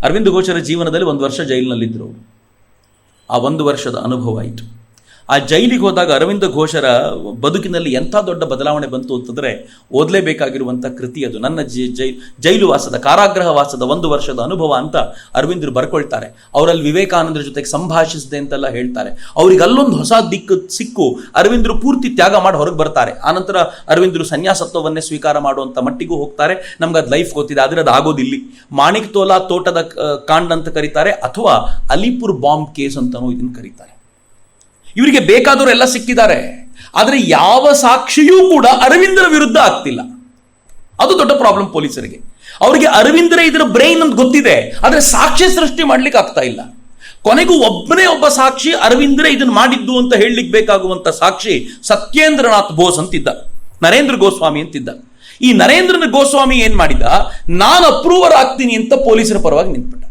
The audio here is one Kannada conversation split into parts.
ಅರವಿಂದ್ ಘೋಷರ ಜೀವನದಲ್ಲಿ 1 ವರ್ಷ ಜೈಲಿನಲ್ಲಿದ್ದರು. ಆ 1 ವರ್ಷದ ಅನುಭವ ಆಯಿತು. ಆ ಜೈಲಿಗೆ ಹೋದಾಗ ಅರವಿಂದ ಘೋಷರ ಬದುಕಿನಲ್ಲಿ ಎಂಥ ದೊಡ್ಡ ಬದಲಾವಣೆ ಬಂತು ಅಂತಂದರೆ ಓದಲೇಬೇಕಾಗಿರುವಂಥ ಕೃತಿ ಅದು. ನನ್ನ ಜೈಲು ವಾಸದ ಕಾರಾಗೃಹ ವಾಸದ 1 ವರ್ಷದ ಅನುಭವ ಅಂತ ಅರವಿಂದರು ಬರ್ಕೊಳ್ತಾರೆ. ಅವರಲ್ಲಿ ವಿವೇಕಾನಂದರ ಜೊತೆಗೆ ಸಂಭಾಷಿಸಿದೆ ಅಂತೆಲ್ಲ ಹೇಳ್ತಾರೆ. ಅವ್ರಿಗೆ ಅಲ್ಲೊಂದು ಹೊಸ ದಿಕ್ಕು ಸಿಕ್ಕು ಅರವಿಂದರು ಪೂರ್ತಿ ತ್ಯಾಗ ಮಾಡಿ ಹೊರಗೆ ಬರ್ತಾರೆ. ಆನಂತರ ಅರವಿಂದರು ಸನ್ಯಾಸತ್ವವನ್ನೇ ಸ್ವೀಕಾರ ಮಾಡುವಂಥ ಮಟ್ಟಿಗೂ ಹೋಗ್ತಾರೆ. ನಮ್ಗೆ ಅದು ಲೈಫ್ ಗೊತ್ತಿದೆ, ಆದರೆ ಅದು ಆಗೋದಿಲ್ಲಿ. ಮಾಣಿಕ್ ತೋಲಾ ತೋಟದ ಕಾಂಡ್ ಅಂತ ಕರೀತಾರೆ, ಅಥವಾ ಅಲಿಪುರ್ ಬಾಂಬ್ ಕೇಸ್ ಅಂತಲೂ ಇದನ್ನು ಕರೀತಾರೆ. ಇವರಿಗೆ ಬೇಕಾದವರೆಲ್ಲ ಸಿಕ್ಕಿದ್ದಾರೆ, ಆದರೆ ಯಾವ ಸಾಕ್ಷಿಯೂ ಕೂಡ ಅರವಿಂದರ ವಿರುದ್ಧ ಆಗ್ತಿಲ್ಲ. ಅದು ದೊಡ್ಡ ಪ್ರಾಬ್ಲಮ್ ಪೊಲೀಸರಿಗೆ. ಅವರಿಗೆ ಅರವಿಂದರೇ ಇದರ ಬ್ರೈನ್ ಅಂತ ಗೊತ್ತಿದೆ, ಆದರೆ ಸಾಕ್ಷ್ಯ ಸೃಷ್ಟಿ ಮಾಡ್ಲಿಕ್ಕೆ ಆಗ್ತಾ ಇಲ್ಲ. ಕೊನೆಗೂ ಒಬ್ಬ ಸಾಕ್ಷಿ ಅರವಿಂದರೇ ಇದನ್ನು ಮಾಡಿದ್ದು ಅಂತ ಹೇಳಲಿಕ್ಕೆ ಬೇಕಾಗುವಂತ ಸಾಕ್ಷಿ ಸತ್ಯೇಂದ್ರನಾಥ್ ಬೋಸ್ ಅಂತಿದ್ದ, ನರೇಂದ್ರ ಗೋಸ್ವಾಮಿ ಅಂತಿದ್ದ. ಈ ನರೇಂದ್ರ ಗೋಸ್ವಾಮಿ ಏನ್ ಮಾಡಿದ, ನಾನು ಅಪ್ರೂವರ್ ಆಗ್ತೀನಿ ಅಂತ ಪೊಲೀಸರ ಪರವಾಗಿ ನಿಂತ್ಬಿಟ್ಟ.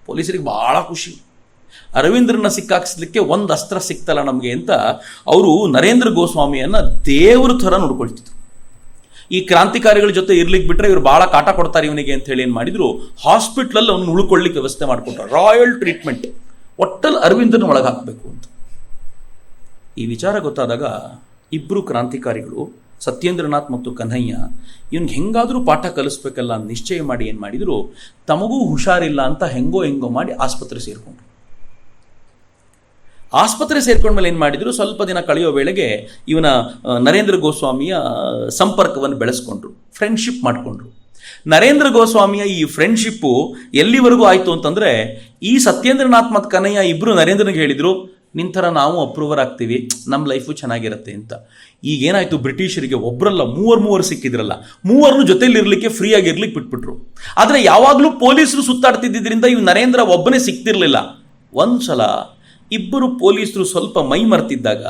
ಪೊಲೀಸರಿಗೆ ಬಹಳ ಖುಷಿ, ಅರವಿಂದ್ರನ್ನ ಸಿಕ್ಕಾಕ್ಸ್ಲಿಕ್ಕೆ ಒಂದು ಅಸ್ತ್ರ ಸಿಕ್ತಲ್ಲ ನಮಗೆ ಅಂತ ಅವರು ನರೇಂದ್ರ ಗೋಸ್ವಾಮಿಯನ್ನ ದೇವ್ರ ಥರ ನೋಡ್ಕೊಳ್ತಿದ್ರು. ಈ ಕ್ರಾಂತಿಕಾರಿಗಳ ಜೊತೆ ಇರ್ಲಿಕ್ಕೆ ಬಿಟ್ರೆ ಇವರು ಬಹಳ ಕಾಟ ಕೊಡ್ತಾರೆ ಇವನಿಗೆ ಅಂತ ಹೇಳಿ ಏನು ಮಾಡಿದ್ರು, ಹಾಸ್ಪಿಟ್ಲಲ್ಲಿ ಅವನು ಉಳ್ಕೊಳ್ಳಿಕ್ಕೆ ವ್ಯವಸ್ಥೆ ಮಾಡಿಕೊಟ್ರು. ರಾಯಲ್ ಟ್ರೀಟ್ಮೆಂಟ್, ಒಟ್ಟಲ್ಲಿ ಅರವಿಂದ್ರನ ಒಳಗೆ ಹಾಕಬೇಕು ಅಂತ. ಈ ವಿಚಾರ ಗೊತ್ತಾದಾಗ ಇಬ್ಬರು ಕ್ರಾಂತಿಕಾರಿಗಳು, ಸತ್ಯೇಂದ್ರನಾಥ್ ಮತ್ತು ಕನ್ಹಯ್ಯ, ಇವನ್ಗೆ ಹೆಂಗಾದರೂ ಪಾಠ ಕಲಿಸ್ಬೇಕಲ್ಲ ಅಂತ ನಿಶ್ಚಯ ಮಾಡಿ ಏನು ಮಾಡಿದ್ರು, ತಮಗೂ ಹುಷಾರಿಲ್ಲ ಅಂತ ಹೆಂಗೋ ಮಾಡಿ ಆಸ್ಪತ್ರೆ ಸೇರಿಕೊಂಡ್ರು. ಆಸ್ಪತ್ರೆ ಸೇರ್ಕೊಂಡ್ಮೇಲೆ ಏನು ಮಾಡಿದ್ರು, ಸ್ವಲ್ಪ ದಿನ ಕಳೆಯೋ ವೇಳೆಗೆ ಇವನ ನರೇಂದ್ರ ಗೋಸ್ವಾಮಿಯ ಸಂಪರ್ಕವನ್ನು ಬೆಳೆಸ್ಕೊಂಡ್ರು, ಫ್ರೆಂಡ್ಶಿಪ್ ಮಾಡಿಕೊಂಡ್ರು. ನರೇಂದ್ರ ಗೋಸ್ವಾಮಿಯ ಈ ಫ್ರೆಂಡ್ಶಿಪ್ಪು ಎಲ್ಲಿವರೆಗೂ ಆಯಿತು ಅಂತಂದರೆ, ಈ ಸತ್ಯೇಂದ್ರನಾಥ್ ಮತ್ತು ಕನ್ನಯ್ಯ ಇಬ್ಬರು ನರೇಂದ್ರನಿಗೆ ಹೇಳಿದರು, ನಿನ್ನ ಥರ ನಾವು ಅಪ್ರೂವರ್ ಆಗ್ತೀವಿ, ನಮ್ಮ ಲೈಫು ಚೆನ್ನಾಗಿರುತ್ತೆ ಅಂತ. ಈಗೇನಾಯಿತು, ಬ್ರಿಟಿಷರಿಗೆ ಒಬ್ಬರಲ್ಲ ಮೂವರು ಸಿಕ್ಕಿದ್ರಲ್ಲ, ಮೂವರನ್ನು ಜೊತೆಲಿರಲಿಕ್ಕೆ ಫ್ರೀ ಆಗಿರ್ಲಿಕ್ಕೆ ಬಿಟ್ಬಿಟ್ರು. ಆದರೆ ಯಾವಾಗಲೂ ಪೊಲೀಸರು ಸುತ್ತಾಡ್ತಿದ್ದರಿಂದ ಇವು ನರೇಂದ್ರ ಒಬ್ಬನೇ ಸಿಕ್ತಿರ್ಲಿಲ್ಲ. ಒಂದ್ಸಲ ಇಬ್ಬರು ಪೊಲೀಸರು ಸ್ವಲ್ಪ ಮೈ ಮರ್ತಿದ್ದಾಗ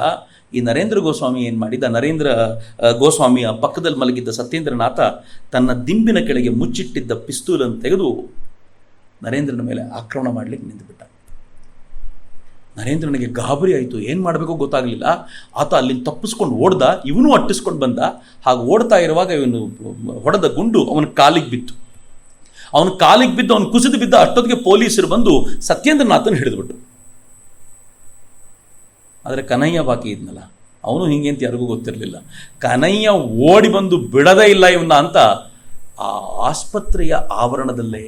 ಈ ನರೇಂದ್ರ ಗೋಸ್ವಾಮಿ ಏನು ಮಾಡಿದ, ನರೇಂದ್ರ ಗೋಸ್ವಾಮಿಯ ಪಕ್ಕದಲ್ಲಿ ಮಲಗಿದ್ದ ಸತ್ಯೇಂದ್ರನಾಥ ತನ್ನ ದಿಂಬಿನ ಕೆಳಗೆ ಮುಚ್ಚಿಟ್ಟಿದ್ದ ಪಿಸ್ತೂಲನ್ನು ತೆಗೆದು ನರೇಂದ್ರನ ಮೇಲೆ ಆಕ್ರಮಣ ಮಾಡಲಿಕ್ಕೆ ನಿಂತುಬಿಟ್ಟ. ನರೇಂದ್ರನಿಗೆ ಗಾಬರಿ ಆಯಿತು, ಏನು ಮಾಡಬೇಕೋ ಗೊತ್ತಾಗಲಿಲ್ಲ. ಆತ ಅಲ್ಲಿಂದ ತಪ್ಪಿಸ್ಕೊಂಡು ಓಡ್ದ, ಇವನು ಅಟ್ಟಿಸ್ಕೊಂಡು ಬಂದ. ಹಾಗೆ ಓಡ್ತಾ ಇರುವಾಗ ಇವನು ಹೊಡೆದ ಗುಂಡು ಅವನ ಕಾಲಿಗೆ ಬಿತ್ತು. ಅವನ ಕಾಲಿಗೆ ಬಿದ್ದು ಅವನು ಕುಸಿದು ಬಿದ್ದ. ಅಷ್ಟೊತ್ತಿಗೆ ಪೊಲೀಸರು ಬಂದು ಸತ್ಯೇಂದ್ರನಾಥನ ಹಿಡಿದ್ಬಿಟ್ಟು. ಆದರೆ ಕನ್ನಯ್ಯ ಬಾಕಿ ಇದ್ನಲ್ಲ, ಅವನು ಹಿಂಗೆ ಅಂತ ಯಾರಿಗೂ ಗೊತ್ತಿರಲಿಲ್ಲ. ಕನ್ನಯ್ಯ ಓಡಿ ಬಂದು ಬಿಡದೇ ಇಲ್ಲ ಇವನ್ನ ಅಂತ ಆ ಆಸ್ಪತ್ರೆಯ ಆವರಣದಲ್ಲೇ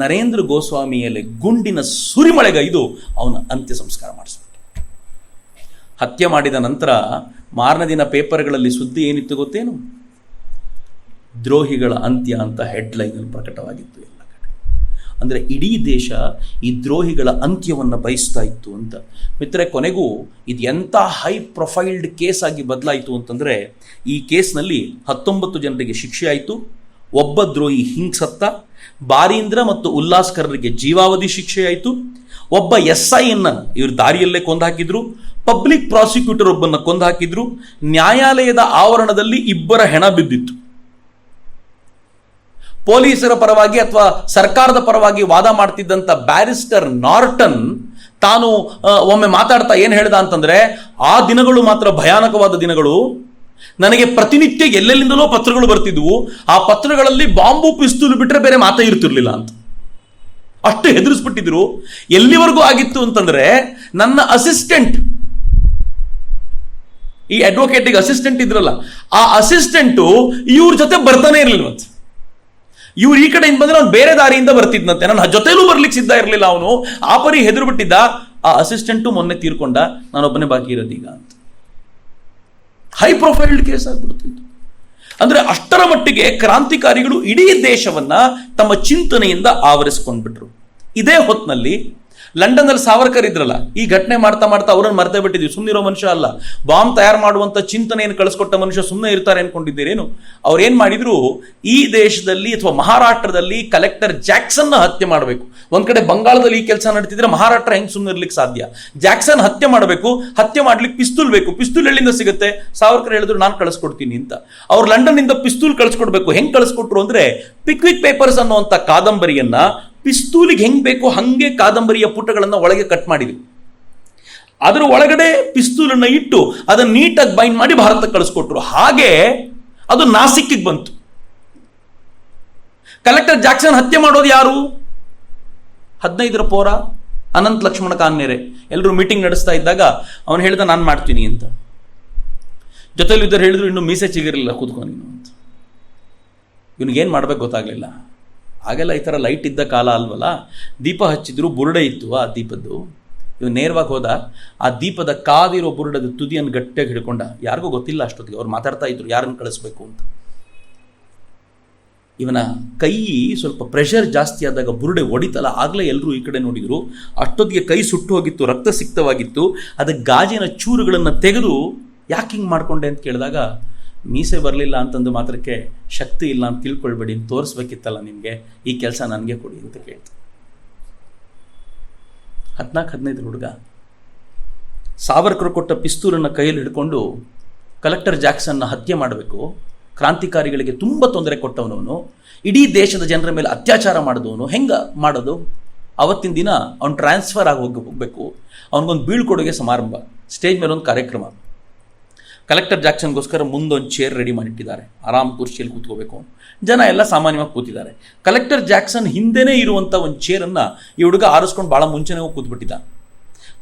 ನರೇಂದ್ರ ಗೋಸ್ವಾಮಿಯಲ್ಲಿ ಗುಂಡಿನ ಸುರಿಮಳೆಗೈದು ಅವನ ಅಂತ್ಯ ಸಂಸ್ಕಾರ ಮಾಡಿಸ್ಬಿಟ್ಟು. ಹತ್ಯೆ ಮಾಡಿದ ನಂತರ ಮಾರನೇ ದಿನ ಪೇಪರ್ಗಳಲ್ಲಿ ಸುದ್ದಿ ಏನಿತ್ತು ಗೊತ್ತೇನು, ದ್ರೋಹಿಗಳ ಅಂತ್ಯ ಅಂತ ಹೆಡ್ಲೈನಲ್ಲಿ ಪ್ರಕಟವಾಗಿತ್ತು ಎಲ್ಲ ಕಡೆ. ಅಂದರೆ ಇಡೀ ದೇಶ ಈ ದ್ರೋಹಿಗಳ ಅಂತ್ಯವನ್ನು ಬಯಸ್ತಾ ಇತ್ತು ಅಂತ. ಮಿತ್ರರೆ, ಕೊನೆಗೂ ಇದು ಎಂಥ ಹೈ ಪ್ರೊಫೈಲ್ಡ್ ಕೇಸ್ ಆಗಿ ಬದಲಾಯಿತು ಅಂತಂದರೆ, ಈ ಕೇಸ್ನಲ್ಲಿ 19 ಜನರಿಗೆ ಶಿಕ್ಷೆ ಆಯಿತು. ಒಬ್ಬ ದ್ರೋಹಿ ಹಿಂಗ್ಸತ್ತ. ಬಾರೀಂದ್ರ ಮತ್ತು ಉಲ್ಲಾಸ್ಕರ್ರಿಗೆ ಜೀವಾವಧಿ ಶಿಕ್ಷೆ ಆಯಿತು. ಒಬ್ಬ SIಯನ್ನು ಇವರು ದಾರಿಯಲ್ಲೇ ಕೊಂದಾಕಿದ್ರು. Public prosecutor ಒಬ್ಬನ್ನ ಕೊಂದಾಕಿದ್ರು. ನ್ಯಾಯಾಲಯದ ಆವರಣದಲ್ಲಿ ಇಬ್ಬರ ಹೆಣ ಬಿದ್ದಿತ್ತು. ಪೊಲೀಸರ ಪರವಾಗಿ ಅಥವಾ ಸರ್ಕಾರದ ಪರವಾಗಿ ವಾದ ಮಾಡ್ತಿದ್ದಂಥ ಬ್ಯಾರಿಸ್ಟರ್ ನಾರ್ಟನ್ ತಾನು ಒಮ್ಮೆ ಮಾತಾಡ್ತಾ ಏನು ಹೇಳ್ದ ಅಂತಂದ್ರೆ, ಆ ದಿನಗಳು ಮಾತ್ರ ಭಯಾನಕವಾದ ದಿನಗಳು. ನನಗೆ ಪ್ರತಿನಿತ್ಯ ಎಲ್ಲೆಲ್ಲಿಂದಲೋ ಪತ್ರಗಳು ಬರ್ತಿದ್ವು. ಆ ಪತ್ರಗಳಲ್ಲಿ ಬಾಂಬು ಪಿಸ್ತೂಲು ಬಿಟ್ಟರೆ ಬೇರೆ ಮಾತೇ ಇರ್ತಿರ್ಲಿಲ್ಲ ಅಂತ. ಅಷ್ಟು ಹೆದರಿಸ್ಬಿಟ್ಟಿದ್ರು. ಎಲ್ಲಿವರೆಗೂ ಆಗಿತ್ತು ಅಂತಂದ್ರೆ, ನನ್ನ ಅಸಿಸ್ಟೆಂಟ್, ಈ ಅಡ್ವೊಕೇಟಿಗೆ ಅಸಿಸ್ಟೆಂಟ್ ಇದ್ರಲ್ಲ, ಆ ಅಸಿಸ್ಟೆಂಟು ಇವ್ರ ಜೊತೆ ಬರ್ತಾನೆ ಇರ್ಲಿಲ್ವಂತೆ. ಇವ್ರು ಈ ಕಡೆಯಿಂದ ಬಂದ್ರೆ ಅವ್ನು ಬೇರೆ ದಾರಿಯಿಂದ ಬರ್ತಿದ್ನಂತೆ. ನನ್ನ ಜೊತೆಲೂ ಬರ್ಲಿಕ್ಕೆ ಸಿದ್ಧ ಇರಲಿಲ್ಲ ಅವನು. ಆ ಪರಿ ಹೆದರು ಬಿಟ್ಟಿದ್ದ. ಆ ಅಸಿಸ್ಟೆಂಟು ಮೊನ್ನೆ ತೀರ್ಕೊಂಡ, ನಾನೊಬ್ಬನೇ ಬಾಕಿ ಇರೋದೀಗ ಅಂತ. ಹೈ ಪ್ರೊಫೈಲ್ಡ್ ಕೇಸ್ ಆಗ್ಬಿಡ್ತಿತ್ತು. ಅಂದ್ರೆ ಅಷ್ಟರ ಮಟ್ಟಿಗೆ ಕ್ರಾಂತಿಕಾರಿಗಳು ಇಡೀ ದೇಶವನ್ನ ತಮ್ಮ ಚಿಂತನೆಯಿಂದ ಆವರಿಸ್ಕೊಂಡ್ಬಿಟ್ರು. ಇದೇ ಹೊತ್ತಿನಲ್ಲಿ ಲಂಡನ್ನಲ್ಲಿ ಸಾವರ್ಕರ್ ಇದ್ರಲ್ಲ, ಈ ಘಟನೆ ಮಾಡ್ತಾ ಅವರನ್ನು ಮರ್ತೇ ಬಿಟ್ಟಿದ್ವಿ. ಸುಮ್ಮನಿರೋ ಮನುಷ್ಯ ಅಲ್ಲ, ಬಾಂಬ್ ತಯಾರು ಮಾಡುವಂಥ ಚಿಂತನೆಯನ್ನು ಕಳಿಸ್ಕೊಟ್ಟ ಮನುಷ್ಯ ಸುಮ್ಮನೆ ಇರ್ತಾರೆ ಅನ್ಕೊಂಡಿದ್ದೀರೇನು? ಅವ್ರೇನು ಮಾಡಿದ್ರು, ಈ ದೇಶದಲ್ಲಿ ಅಥವಾ ಮಹಾರಾಷ್ಟ್ರದಲ್ಲಿ ಕಲೆಕ್ಟರ್ ಜಾಕ್ಸನ್ನ ಹತ್ಯೆ ಮಾಡಬೇಕು. ಒಂದ್ ಕಡೆ ಬಂಗಾಳದಲ್ಲಿ ಈ ಕೆಲಸ ನಡೀತಿದ್ರೆ ಮಹಾರಾಷ್ಟ್ರ ಹೆಂಗ್ ಸುಮ್ಮನೆ ಇರ್ಲಿಕ್ಕೆ ಸಾಧ್ಯ? ಜಾಕ್ಸನ್ ಹತ್ಯೆ ಮಾಡಬೇಕು, ಹತ್ಯೆ ಮಾಡ್ಲಿಕ್ಕೆ ಪಿಸ್ತೂಲ್ ಬೇಕು. ಪಿಸ್ತೂಲ್ ಎಲ್ಲಿಂದ ಸಿಗುತ್ತೆ? ಸಾವರ್ಕರ್ ಹೇಳಿದ್ರು ನಾನು ಕಳಿಸ್ಕೊಡ್ತೀನಿ ಅಂತ. ಅವ್ರು ಲಂಡನ್ ಇಂದ ಪಿಸ್ತೂಲ್ ಕಳಿಸ್ಕೊಡ್ಬೇಕು. ಹೆಂಗ್ ಕಳಿಸ್ಕೊಟ್ರು ಅಂದ್ರೆ, ಪಿಕ್ವಿಕ್ ಪೇಪರ್ಸ್ ಅನ್ನುವಂಥ ಕಾದಂಬರಿಯನ್ನ ಪಿಸ್ತೂಲಿಗೆ ಹೆಂಗ್ ಬೇಕು ಹಂಗೆ ಕಾದಂಬರಿಯ ಪುಟಗಳನ್ನು ಒಳಗೆ ಕಟ್ ಮಾಡಿದ್ವಿ. ಅದರ ಒಳಗಡೆ ಪಿಸ್ತೂಲನ್ನು ಇಟ್ಟು ಅದನ್ನು ನೀಟಾಗಿ ಬೈಂಡ್ ಮಾಡಿ ಭಾರತಕ್ಕೆ ಕಳಿಸ್ಕೊಟ್ರು. ಹಾಗೆ ಅದು ನಾಸಿಕ್ಕಿಗೆ ಬಂತು. ಕಲೆಕ್ಟರ್ ಜಾಕ್ಸನ್ ಹತ್ಯೆ ಮಾಡೋದು ಯಾರು? 15ರ ಪೋರ ಅನಂತ್ ಲಕ್ಷ್ಮಣ ಕಾನ್ನೆರೆ ಎಲ್ಲರೂ ಮೀಟಿಂಗ್ ನಡೆಸ್ತಾ ಇದ್ದಾಗ ಅವನು ಹೇಳ್ದ ನಾನು ಮಾಡ್ತೀನಿ ಅಂತ. ಜೊತೆಲಿ ಇದ್ದರು ಹೇಳಿದ್ರು ಇನ್ನು ಮೀಸೆ ಚಿಗಿರಲಿಲ್ಲ ಕೂತ್ಕೊಂಡು ನೀನು ಅಂತ. ಇವನಿಗೇನು ಮಾಡ್ಬೇಕು ಗೊತ್ತಾಗಲಿಲ್ಲ. ಹಾಗೆಲ್ಲ ಈ ಥರ ಲೈಟ್ ಇದ್ದ ಕಾಲ ಅಲ್ವಲ್ಲ, ದೀಪ ಹಚ್ಚಿದ್ರು, ಬುರುಡೆ ಇತ್ತು ಆ ದೀಪದ್ದು. ಇವ್ ನೇರವಾಗಿ ಹೋದ, ಆ ದೀಪದ ಕಾದಿರೋ ಬುರುಡದ ತುದಿಯನ್ನು ಗಟ್ಟಿಯಾಗಿ ಹಿಡ್ಕೊಂಡ. ಯಾರಿಗೂ ಗೊತ್ತಿಲ್ಲ ಅಷ್ಟೊತ್ತಿಗೆ, ಅವ್ರು ಮಾತಾಡ್ತಾ ಇದ್ರು ಯಾರನ್ನು ಕಳಿಸ್ಬೇಕು ಅಂತ. ಇವನ ಕೈ ಸ್ವಲ್ಪ ಪ್ರೆಷರ್ ಜಾಸ್ತಿ ಆದಾಗ ಬುರುಡೆ ಹೊಡಿತಲ್ಲ, ಆಗಲೇ ಎಲ್ಲರೂ ಈ ಕಡೆ ನೋಡಿದ್ರು. ಅಷ್ಟೊತ್ತಿಗೆ ಕೈ ಸುಟ್ಟು ಹೋಗಿತ್ತು, ರಕ್ತ ಸಿಕ್ತವಾಗಿತ್ತು. ಅದಕ್ಕೆ ಗಾಜಿನ ಚೂರುಗಳನ್ನು ತೆಗೆದು ಯಾಕೆ ಹಿಂಗೆ ಮಾಡ್ಕೊಂಡೆ ಅಂತ ಕೇಳಿದಾಗ, ಮೀಸೆ ಬರಲಿಲ್ಲ ಅಂತಂದು ಮಾತ್ರಕ್ಕೆ ಶಕ್ತಿ ಇಲ್ಲ ಅಂತ ತಿಳ್ಕೊಳ್ಬೇಡಿ, ತೋರಿಸ್ಬೇಕಿತ್ತಲ್ಲ ನಿಮಗೆ, ಈ ಕೆಲಸ ನನಗೆ ಕೊಡಿ ಅಂತ ಕೇಳ್ತು. 14-15 ಹುಡುಗ ಸಾವರ್ಕರ್ ಕೊಟ್ಟ ಪಿಸ್ತೂಲನ್ನು ಕೈಯಲ್ಲಿ ಹಿಡ್ಕೊಂಡು ಕಲೆಕ್ಟರ್ ಜಾಕ್ಸನ್ನ ಹತ್ಯೆ ಮಾಡಬೇಕು, ಕ್ರಾಂತಿಕಾರಿಗಳಿಗೆ ತುಂಬ ತೊಂದರೆ ಕೊಟ್ಟವನವನು, ಇಡೀ ದೇಶದ ಜನರ ಮೇಲೆ ಅತ್ಯಾಚಾರ ಮಾಡಿದವನು, ಹೆಂಗೆ ಮಾಡೋದು? ಅವತ್ತಿನ ದಿನ ಅವ್ನು ಟ್ರಾನ್ಸ್ಫರ್ ಆಗಿ ಹೋಗಬೇಕು. ಅವನಿಗೊಂದು ಬೀಳ್ಕೊಡುಗೆ ಸಮಾರಂಭ, ಸ್ಟೇಜ್ ಮೇಲೆ ಒಂದು ಕಾರ್ಯಕ್ರಮ. ಕಲೆಕ್ಟರ್ ಜಾಕ್ಸನ್ಗೋಸ್ಕರ ಮುಂದೊಂದು ಚೇರ್ ರೆಡಿ ಮಾಡಿಟ್ಟಿದ್ದಾರೆ, ಆರಾಮ್ ಕುರ್ಚಿಯಲ್ಲಿ ಕೂತ್ಕೋಬೇಕು. ಜನ ಎಲ್ಲ ಸಾಮಾನ್ಯವಾಗಿ ಕೂತಿದ್ದಾರೆ. ಕಲೆಕ್ಟರ್ ಜಾಕ್ಸನ್ ಹಿಂದೆನೇ ಇರುವಂಥ ಒಂದು ಚೇರನ್ನು ಈ ಹುಡುಗ ಆರಿಸ್ಕೊಂಡು ಭಾಳ ಮುಂಚೆನೇ ಹೋಗಿ ಕೂತ್ಬಿಟ್ಟಿದ್ದ.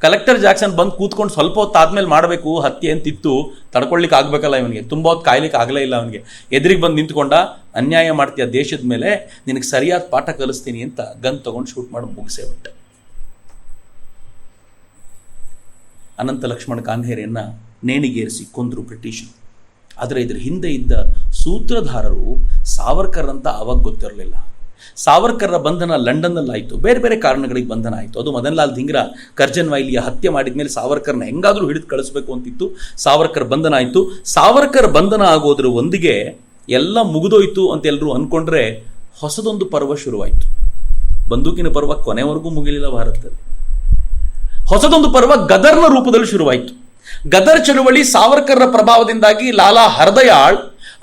ಕಲೆಕ್ಟರ್ ಜಾಕ್ಸನ್ ಬಂದು ಕೂತ್ಕೊಂಡು ಸ್ವಲ್ಪ ಹೊತ್ತು ಆದ್ಮೇಲೆ ಮಾಡಬೇಕು ಹತ್ಯೆ ಅಂತಿತ್ತು, ತಡ್ಕೊಳ್ಳಿಕ್ಕೆ ಆಗಬೇಕಲ್ಲ ಇವನಿಗೆ, ತುಂಬ ಹೊತ್ತು ಕಾಯ್ಲಿಕ್ಕೆ ಆಗಲೇ ಇಲ್ಲ ಅವನಿಗೆ. ಎದುರಿಗೆ ಬಂದು ನಿಂತ್ಕೊಂಡ, ಅನ್ಯಾಯ ಮಾಡ್ತೀಯ ದೇಶದ ಮೇಲೆ, ನಿನಗೆ ಸರಿಯಾದ ಪಾಠ ಕಲಿಸ್ತೀನಿ ಅಂತ ಗನ್ ತೊಗೊಂಡು ಶೂಟ್ ಮಾಡಿ ಮುಗಿಸೇ ಬಿಟ್ಟೆ. ಅನಂತ ಲಕ್ಷ್ಮಣ ಕಾನ್ಹೇರೆಯನ್ನು ನೇಣಿಗೇರಿಸಿ ಕೊಂದರು ಬ್ರಿಟಿಷರು. ಆದರೆ ಇದರ ಹಿಂದೆ ಇದ್ದ ಸೂತ್ರಧಾರರು ಸಾವರ್ಕರ್ ಅಂತ ಆವಾಗ ಗೊತ್ತಿರಲಿಲ್ಲ. ಸಾವರ್ಕರ್ರ ಬಂಧನ ಲಂಡನ್ನಲ್ಲಾಯಿತು, ಬೇರೆ ಬೇರೆ ಕಾರಣಗಳಿಗೆ ಬಂಧನ ಆಯಿತು. ಅದು ಮದನ್ ಲಾಲ್ ಧಿಂಗ್ರಾ ಕರ್ಜನ್ ವೈಲಿಯ ಹತ್ಯೆ ಮಾಡಿದ ಮೇಲೆ ಸಾವರ್ಕರ್ನ ಹೆಂಗಾದರೂ ಹಿಡಿದು ಕಳಿಸ್ಬೇಕು ಅಂತಿತ್ತು. ಸಾವರ್ಕರ್ ಬಂಧನ ಆಯಿತು. ಸಾವರ್ಕರ್ ಬಂಧನ ಆಗೋದ್ರ ಒಂದಿಗೆ ಎಲ್ಲ ಮುಗಿದೋಯ್ತು ಅಂತ ಎಲ್ಲರೂ ಅಂದ್ಕೊಂಡ್ರೆ ಹೊಸದೊಂದು ಪರ್ವ ಶುರುವಾಯಿತು. ಬಂದೂಕಿನ ಪರ್ವ ಕೊನೆವರೆಗೂ ಮುಗಿಲಿಲ್ಲ ಭಾರತದಲ್ಲಿ. ಹೊಸದೊಂದು ಪರ್ವ ಗದರ್ನ ರೂಪದಲ್ಲಿ ಶುರುವಾಯಿತು. ಗದರ್ ಚಳುವಳಿ ಸಾವರ್ಕರ್ರ ಪ್ರಭಾವದಿಂದಾಗಿ ಲಾಲಾ ಹರ್ದಯಾಳ್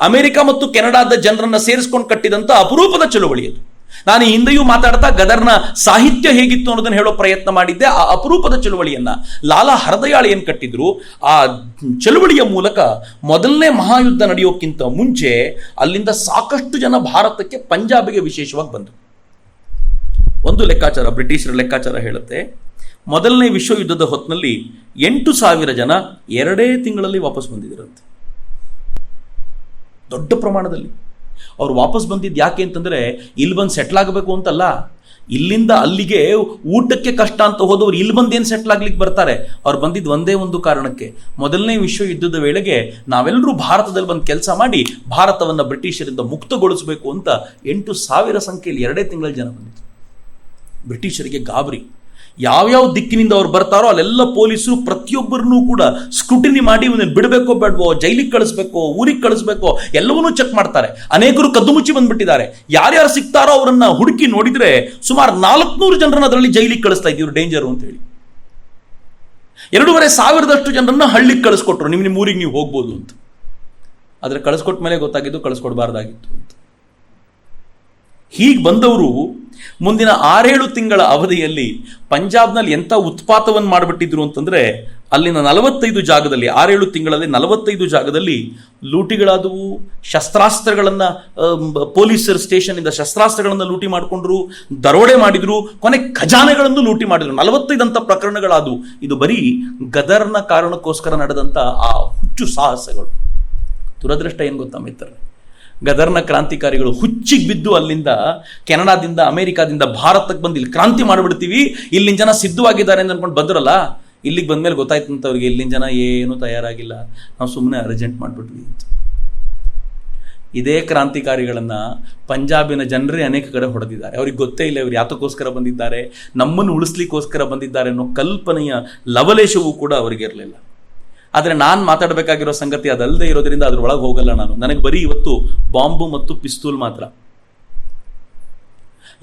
ಅಮೆರಿಕ ಮತ್ತು ಕೆನಡಾದ ಜನರನ್ನ ಸೇರಿಸ್ಕೊಂಡು ಕಟ್ಟಿದಂಥ ಅಪರೂಪದ ಚಳುವಳಿ ಅದು. ನಾನು ಹಿಂದೆಯೂ ಮಾತಾಡ್ತಾ ಗದರ್ನ ಸಾಹಿತ್ಯ ಹೇಗಿತ್ತು ಅನ್ನೋದನ್ನು ಹೇಳೋ ಪ್ರಯತ್ನ ಮಾಡಿದ್ದೆ. ಆ ಅಪರೂಪದ ಚಳುವಳಿಯನ್ನ ಲಾಲಾ ಹರ್ದಯಾಳ್ ಏನು ಕಟ್ಟಿದ್ರು, ಆ ಚಳುವಳಿಯ ಮೂಲಕ ಮೊದಲನೇ ಮಹಾಯುದ್ಧ ನಡೆಯೋಕ್ಕಿಂತ ಮುಂಚೆ ಅಲ್ಲಿಂದ ಸಾಕಷ್ಟು ಜನ ಭಾರತಕ್ಕೆ, ಪಂಜಾಬಿಗೆ ವಿಶೇಷವಾಗಿ ಬಂದರು. ಒಂದು ಲೆಕ್ಕಾಚಾರ, ಬ್ರಿಟಿಷರ ಲೆಕ್ಕಾಚಾರ ಹೇಳುತ್ತೆ, ಮೊದಲನೇ ವಿಶ್ವಯುದ್ಧದ ಹೊತ್ತಿನಲ್ಲಿ 8,000 ಜನ 2 ತಿಂಗಳಲ್ಲಿ ವಾಪಸ್ ಬಂದಿದ್ದರಂತೆ. ದೊಡ್ಡ ಪ್ರಮಾಣದಲ್ಲಿ ಅವ್ರು ವಾಪಸ್ ಬಂದಿದ್ದು ಯಾಕೆ ಅಂತಂದರೆ, ಇಲ್ಲಿ ಬಂದು ಸೆಟ್ಲ್ ಆಗಬೇಕು ಅಂತಲ್ಲ, ಇಲ್ಲಿಂದ ಅಲ್ಲಿಗೆ ಊಟಕ್ಕೆ ಕಷ್ಟ ಅಂತ ಹೋದವ್ರು ಇಲ್ಲಿ ಬಂದು ಏನು ಸೆಟ್ಲ್ ಆಗ್ಲಿಕ್ಕೆ ಬರ್ತಾರೆ? ಅವ್ರು ಬಂದಿದ್ದು ಒಂದೇ ಒಂದು ಕಾರಣಕ್ಕೆ, ಮೊದಲನೇ ವಿಶ್ವಯುದ್ಧದ ವೇಳೆಗೆ ನಾವೆಲ್ಲರೂ ಭಾರತದಲ್ಲಿ ಬಂದು ಕೆಲಸ ಮಾಡಿ ಭಾರತವನ್ನು ಬ್ರಿಟಿಷರಿಂದ ಮುಕ್ತಗೊಳಿಸಬೇಕು ಅಂತ 8,000 ಸಂಖ್ಯೆಯಲ್ಲಿ 2 ತಿಂಗಳಲ್ಲಿ ಜನ ಬಂದಿತ್ತು. ಬ್ರಿಟಿಷರಿಗೆ ಗಾಬರಿ. ಯಾವ್ಯಾವ ದಿಕ್ಕಿನಿಂದ ಅವ್ರು ಬರ್ತಾರೋ ಅಲ್ಲೆಲ್ಲ ಪೊಲೀಸರು ಪ್ರತಿಯೊಬ್ಬರನ್ನೂ ಕೂಡ ಸ್ಕ್ರೂಟಿನಿ ಮಾಡಿ ಇವನನ್ನು ಬಿಡಬೇಕೋ ಬೇಡವೋ, ಜೈಲಿಗೆ ಕಳಿಸ್ಬೇಕೋ, ಊರಿಗೆ ಕಳಿಸ್ಬೇಕೋ, ಎಲ್ಲವನ್ನೂ ಚೆಕ್ ಮಾಡ್ತಾರೆ. ಅನೇಕರು ಕದ್ದು ಮುಚ್ಚಿ ಬಂದ್ಬಿಟ್ಟಿದ್ದಾರೆ. ಯಾರ್ಯಾರು ಸಿಗ್ತಾರೋ ಅವರನ್ನ ಹುಡುಕಿ ನೋಡಿದ್ರೆ ಸುಮಾರು 400 ಜನರನ್ನ ಅದರಲ್ಲಿ ಜೈಲಿಗೆ ಕಳಿಸ್ತಾ ಇದ್ದೀವಿ, ಡೇಂಜರು ಅಂತ ಹೇಳಿ. 2,500 ಜನರನ್ನ ಹಳ್ಳಿಗೆ ಕಳಿಸ್ಕೊಟ್ರು, ನಿಮ್ಮ ಊರಿಗೆ ನೀವು ಹೋಗ್ಬೋದು ಅಂತ. ಆದರೆ ಕಳಿಸ್ಕೊಟ್ಟ ಮೇಲೆ ಗೊತ್ತಾಗಿದ್ದು ಕಳಿಸ್ಕೊಡ್ಬಾರ್ದಾಗಿತ್ತು ಅಂತ. ಹೀಗೆ ಬಂದವರು ಮುಂದಿನ 6-7 ತಿಂಗಳ ಅವಧಿಯಲ್ಲಿ ಪಂಜಾಬ್ನಲ್ಲಿ ಎಂಥ ಉತ್ಪಾತವನ್ನು ಮಾಡಿಬಿಟ್ಟಿದ್ರು ಅಂತಂದರೆ, ಅಲ್ಲಿನ 45 ಜಾಗದಲ್ಲಿ 6-7 ತಿಂಗಳಲ್ಲಿ 45 ಜಾಗದಲ್ಲಿ ಲೂಟಿಗಳಾದವು. ಶಸ್ತ್ರಾಸ್ತ್ರಗಳನ್ನು, ಪೊಲೀಸರ ಸ್ಟೇಷನ್ನಿಂದ ಶಸ್ತ್ರಾಸ್ತ್ರಗಳನ್ನು ಲೂಟಿ ಮಾಡಿಕೊಂಡ್ರು, ದರೋಡೆ ಮಾಡಿದ್ರು, ಕೊನೆ ಖಜಾನೆಗಳನ್ನು ಲೂಟಿ ಮಾಡಿದ್ರು. 45 ಅಂತ ಪ್ರಕರಣಗಳಾದವು. ಇದು ಬರೀ ಗದರ್ನ ಕಾರಣಕ್ಕೋಸ್ಕರ ನಡೆದಂಥ ಆ ಹುಚ್ಚು ಸಾಹಸಗಳು. ದುರದೃಷ್ಟ ಏನು ಗೊತ್ತಾ ಮಿತ್ರರೇ, ಗದರ್ನ ಕ್ರಾಂತಿಕಾರಿಗಳು ಹುಚ್ಚಿಗೆ ಬಿದ್ದು ಅಲ್ಲಿಂದ, ಕೆನಡಾದಿಂದ, ಅಮೆರಿಕಾದಿಂದ ಭಾರತಕ್ಕೆ ಬಂದು ಇಲ್ಲಿ ಕ್ರಾಂತಿ ಮಾಡಿಬಿಡ್ತೀವಿ, ಇಲ್ಲಿನ ಜನ ಸಿದ್ಧವಾಗಿದ್ದಾರೆ ಅಂತ ಅನ್ಕೊಂಡು ಬಂದ್ರಲ್ಲ, ಇಲ್ಲಿಗೆ ಬಂದ್ಮೇಲೆ ಗೊತ್ತಾಯ್ತು ಅಂತ ಅವ್ರಿಗೆ ಇಲ್ಲಿನ ಜನ ಏನೂ ತಯಾರಾಗಿಲ್ಲ, ನಾವು ಸುಮ್ಮನೆ ಅರ್ಜೆಂಟ್ ಮಾಡಿಬಿಟ್ವಿ ಅಂತ. ಇದೇ ಕ್ರಾಂತಿಕಾರಿಗಳನ್ನು ಪಂಜಾಬಿನ ಜನರೇ ಅನೇಕ ಕಡೆ ಹೊಡೆದಿದ್ದಾರೆ. ಅವ್ರಿಗೆ ಗೊತ್ತೇ ಇಲ್ಲ ಇವರು ಯಾತಕ್ಕೋಸ್ಕರ ಬಂದಿದ್ದಾರೆ, ನಮ್ಮನ್ನು ಉಳಿಸ್ಲಿಕ್ಕೋಸ್ಕರ ಬಂದಿದ್ದಾರೆ ಅನ್ನೋ ಕಲ್ಪನೆಯ ಲವಲೇಶವೂ ಕೂಡ ಅವರಿಗೆ ಇರಲಿಲ್ಲ. ಆದರೆ ನಾನು ಮಾತಾಡಬೇಕಾಗಿರೋ ಸಂಗತಿ ಅದಲ್ಲದೆ ಇರೋದ್ರಿಂದ ಅದ್ರೊಳಗೆ ಹೋಗಲ್ಲ ನಾನು. ನನಗೆ ಬರೀ ಇವತ್ತು ಬಾಂಬು ಮತ್ತು ಪಿಸ್ತೂಲ್ ಮಾತ್ರ.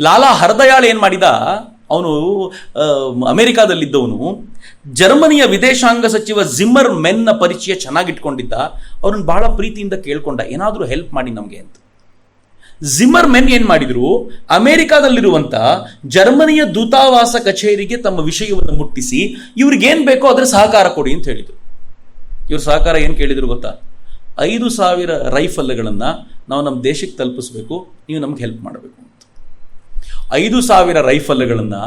ಲಾಲಾ ಹರ್ದಯಾಳ್ ಏನು ಮಾಡಿದ, ಅವನು ಅಮೆರಿಕಾದಲ್ಲಿದ್ದವನು, ಜರ್ಮನಿಯ ವಿದೇಶಾಂಗ ಸಚಿವ ಜಿಮ್ಮರ್ ಮೆನ್ನ ಪರಿಚಯ ಚೆನ್ನಾಗಿಟ್ಕೊಂಡಿದ್ದ. ಅವ್ರನ್ನ ಬಹಳ ಪ್ರೀತಿಯಿಂದ ಕೇಳ್ಕೊಂಡ, ಏನಾದರೂ ಹೆಲ್ಪ್ ಮಾಡಿ ನಮಗೆ ಅಂತ. ಜಿಮ್ಮರ್ ಮೆನ್ ಏನು ಮಾಡಿದ್ರು, ಅಮೆರಿಕಾದಲ್ಲಿರುವಂಥ ಜರ್ಮನಿಯ ದೂತಾವಾಸ ಕಚೇರಿಗೆ ತಮ್ಮ ವಿಷಯವನ್ನು ಮುಟ್ಟಿಸಿ ಇವ್ರಿಗೇನು ಬೇಕೋ ಅದರ ಸಹಕಾರ ಕೊಡಿ ಅಂತ ಹೇಳಿದರು. ಇವ್ರ ಸಹಕಾರ ಏನು ಕೇಳಿದ್ರು ಗೊತ್ತಾ? 5,000 ರೈಫಲ್ಗಳನ್ನು ನಾವು ನಮ್ಮ ದೇಶಕ್ಕೆ ತಲುಪಿಸ್ಬೇಕು, ನೀವು ನಮ್ಗೆ ಹೆಲ್ಪ್ ಮಾಡಬೇಕು ಅಂತ 5,000 ರೈಫಲ್ಗಳನ್ನು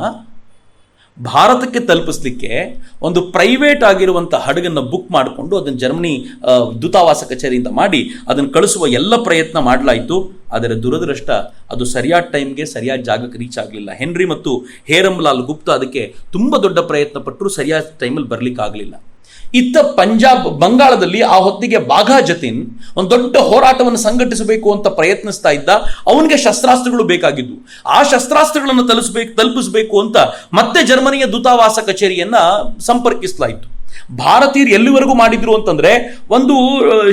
ಭಾರತಕ್ಕೆ ತಲುಪಿಸ್ಲಿಕ್ಕೆ ಒಂದು ಪ್ರೈವೇಟ್ ಆಗಿರುವಂಥ ಹಡಗನ್ನು ಬುಕ್ ಮಾಡಿಕೊಂಡು ಅದನ್ನು ಜರ್ಮನಿ ದೂತಾವಾಸ ಕಚೇರಿಯಿಂದ ಮಾಡಿ ಅದನ್ನು ಕಳಿಸುವ ಎಲ್ಲ ಪ್ರಯತ್ನ ಮಾಡಲಾಯಿತು. ಆದರೆ ದುರದೃಷ್ಟ ಅದು ಸರಿಯಾದ ಟೈಮ್ಗೆ ಸರಿಯಾದ ಜಾಗಕ್ಕೆ ರೀಚ್ ಆಗಲಿಲ್ಲ. ಹೆನ್ರಿ ಮತ್ತು ಹೇರಂಲಾಲ್ ಗುಪ್ತಾ ಅದಕ್ಕೆ ತುಂಬ ದೊಡ್ಡ ಪ್ರಯತ್ನ ಪಟ್ಟರು, ಸರಿಯಾದ ಟೈಮಲ್ಲಿ ಬರಲಿಕ್ಕೆ ಆಗಲಿಲ್ಲ. ಇತ್ತ ಬಂಗಾಳದಲ್ಲಿ ಆ ಹೊತ್ತಿಗೆ ಬಾಘಾ ಜತಿನ್ ಒಂದು ದೊಡ್ಡ ಹೋರಾಟವನ್ನು ಸಂಘಟಿಸಬೇಕು ಅಂತ ಪ್ರಯತ್ನಿಸ್ತಾ ಇದ್ದ. ಅವನಿಗೆ ಶಸ್ತ್ರಾಸ್ತ್ರಗಳು ಬೇಕಾಗಿದ್ದು. ಆ ಶಸ್ತ್ರಾಸ್ತ್ರಗಳನ್ನು ತಲುಪಿಸಬೇಕು ಅಂತ ಮತ್ತೆ ಜರ್ಮನಿಯ ದೂತಾವಾಸ ಕಚೇರಿಯನ್ನ ಸಂಪರ್ಕಿಸಲಾಯಿತು. ಭಾರತೀಯರು ಎಲ್ಲಿವರೆಗೂ ಮಾಡಿದ್ರು ಅಂತಂದ್ರೆ, ಒಂದು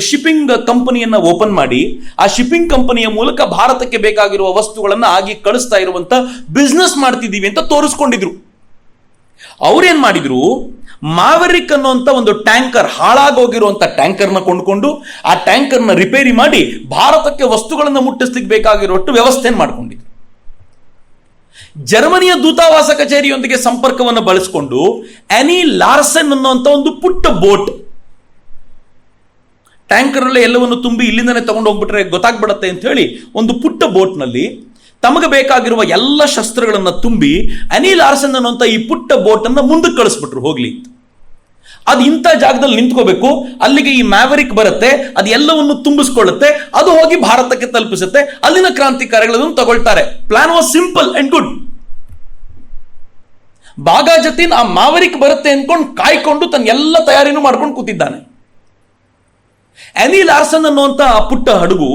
ಶಿಪ್ಪಿಂಗ್ ಕಂಪನಿಯನ್ನ ಓಪನ್ ಮಾಡಿ ಆ ಶಿಪ್ಪಿಂಗ್ ಕಂಪನಿಯ ಮೂಲಕ ಭಾರತಕ್ಕೆ ಬೇಕಾಗಿರುವ ವಸ್ತುಗಳನ್ನು ಆಗಿ ಕಳಿಸ್ತಾ ಇರುವಂತ ಬಿಸ್ನೆಸ್ ಮಾಡ್ತಿದ್ದೀವಿ ಅಂತ ತೋರಿಸ್ಕೊಂಡಿದ್ರು. ಅವ್ರೇನ್ ಮಾಡಿದ್ರು, ಮಾವೆರಿಕ್ ಅನ್ನುವಂಥ ಒಂದು ಟ್ಯಾಂಕರ್, ಹಾಳಾಗೋಗಿರುವಂಥ ಟ್ಯಾಂಕರ್ನ ಕೊಂಡುಕೊಂಡು ಆ ಟ್ಯಾಂಕರ್ನ ರಿಪೇರಿ ಮಾಡಿ ಭಾರತಕ್ಕೆ ವಸ್ತುಗಳನ್ನು ಮುಟ್ಟಿಸ್ಲಿಕ್ಕೆ ಬೇಕಾಗಿರುವಷ್ಟು ವ್ಯವಸ್ಥೆಯನ್ನು ಮಾಡಿಕೊಂಡಿದ್ರು. ಜರ್ಮನಿಯ ದೂತಾವಾಸ ಕಚೇರಿಯೊಂದಿಗೆ ಸಂಪರ್ಕವನ್ನು ಬಳಸಿಕೊಂಡು ಆನಿ ಲಾರ್ಸನ್ ಅನ್ನುವಂಥ ಒಂದು ಪುಟ್ಟ ಬೋಟ್, ಟ್ಯಾಂಕರಲ್ಲೇ ಎಲ್ಲವನ್ನು ತುಂಬಿ ಇಲ್ಲಿಂದನೇ ತಗೊಂಡು ಹೋಗ್ಬಿಟ್ರೆ ಗೊತ್ತಾಗ್ಬಿಡತ್ತೆ ಅಂತ ಹೇಳಿ ಒಂದು ಪುಟ್ಟ ಬೋಟ್ನಲ್ಲಿ ತಮಗೆ ಬೇಕಾಗಿರುವ ಎಲ್ಲ ಶಸ್ತ್ರಗಳನ್ನು ತುಂಬಿ ಆನಿ ಲಾರ್ಸನ್ ಅನ್ನುವಂಥ ಈ ಪುಟ್ಟ ಬೋಟನ್ನು ಮುಂದಕ್ಕೆ ಕಳಿಸ್ಬಿಟ್ರು ಹೋಗ್ಲಿ. ಅದು ಇಂಥ ಜಾಗದಲ್ಲಿ ನಿಂತ್ಕೋಬೇಕು, ಅಲ್ಲಿಗೆ ಈ ಮ್ಯಾವರಿಕ್ ಬರುತ್ತೆ, ಅದು ಎಲ್ಲವನ್ನು ತುಂಬಿಸ್ಕೊಳ್ಳುತ್ತೆ, ಅದು ಹೋಗಿ ಭಾರತಕ್ಕೆ ತಲುಪಿಸುತ್ತೆ, ಅಲ್ಲಿನ ಕ್ರಾಂತಿಕಾರಿಗಳನ್ನು ತಗೊಳ್ತಾರೆ. Plan was simple and good. Bagha Jatin ಆ ಮ್ಯಾವರಿಕ್ ಬರುತ್ತೆ ಅನ್ಕೊಂಡು ಕಾಯ್ಕೊಂಡು ತನ್ನ ಎಲ್ಲ ತಯಾರಿನೂ ಮಾಡ್ಕೊಂಡು ಕೂತಿದ್ದಾನೆ. ಆನಿ ಲಾರ್ಸನ್ ಅನ್ನುವಂಥ ಆ ಪುಟ್ಟ ಹಡಗು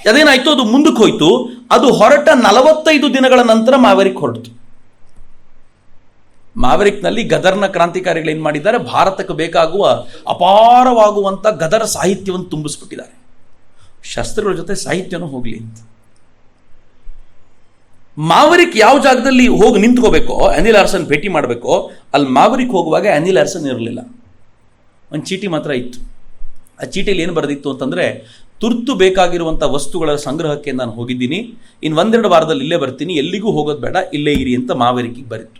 ಅದೇನಾಯ್ತು, ಅದು ಮುಂದಕ್ಕೆ ಹೋಯ್ತು. ಅದು ಹೊರಟ 45 ದಿನಗಳ ನಂತರ ಮ್ಯಾವರಿಕ್ ಹೊರಟಿತು. ಮ್ಯಾವರಿಕ್ನಲ್ಲಿ ಗದರ್ನ ಕ್ರಾಂತಿಕಾರಿಗಳು ಏನ್ ಮಾಡಿದ್ದಾರೆ, ಭಾರತಕ್ಕೆ ಬೇಕಾಗುವ ಅಪಾರವಾಗುವಂತ ಗದರ ಸಾಹಿತ್ಯವನ್ನು ತುಂಬಿಸ್ಬಿಟ್ಟಿದ್ದಾರೆ. ಶಸ್ತ್ರಗಳ ಜೊತೆ ಸಾಹಿತ್ಯನೂ ಹೋಗ್ಲಿ ಅಂತ. ಮ್ಯಾವರಿಕ್ ಯಾವ ಜಾಗದಲ್ಲಿ ಹೋಗಿ ನಿಂತ್ಕೋಬೇಕೋ, ಆನಿ ಲಾರ್ಸನ್ ಭೇಟಿ ಮಾಡಬೇಕೋ, ಅಲ್ಲಿ ಮ್ಯಾವರಿಕ್ ಹೋಗುವಾಗ ಆನಿ ಲಾರ್ಸನ್ ಇರಲಿಲ್ಲ. ಒಂದು ಚೀಟಿ ಮಾತ್ರ ಇತ್ತು. ಆ ಚೀಟಿಯಲ್ಲಿ ಏನು ಬರೆದಿತ್ತು ಅಂತಂದ್ರೆ, ತುರ್ತು ಬೇಕಾಗಿರುವಂಥ ವಸ್ತುಗಳ ಸಂಗ್ರಹಕ್ಕೆ ನಾನು ಹೋಗಿದ್ದೀನಿ, ಇನ್ನು 1-2 ವಾರದಲ್ಲಿ ಇಲ್ಲೇ ಬರ್ತೀನಿ, ಎಲ್ಲಿಗೂ ಹೋಗೋದು ಬೇಡ, ಇಲ್ಲೇ ಇರಿ ಅಂತ ಮ್ಯಾವರಿಕ್ಗೆ ಬರೀತು.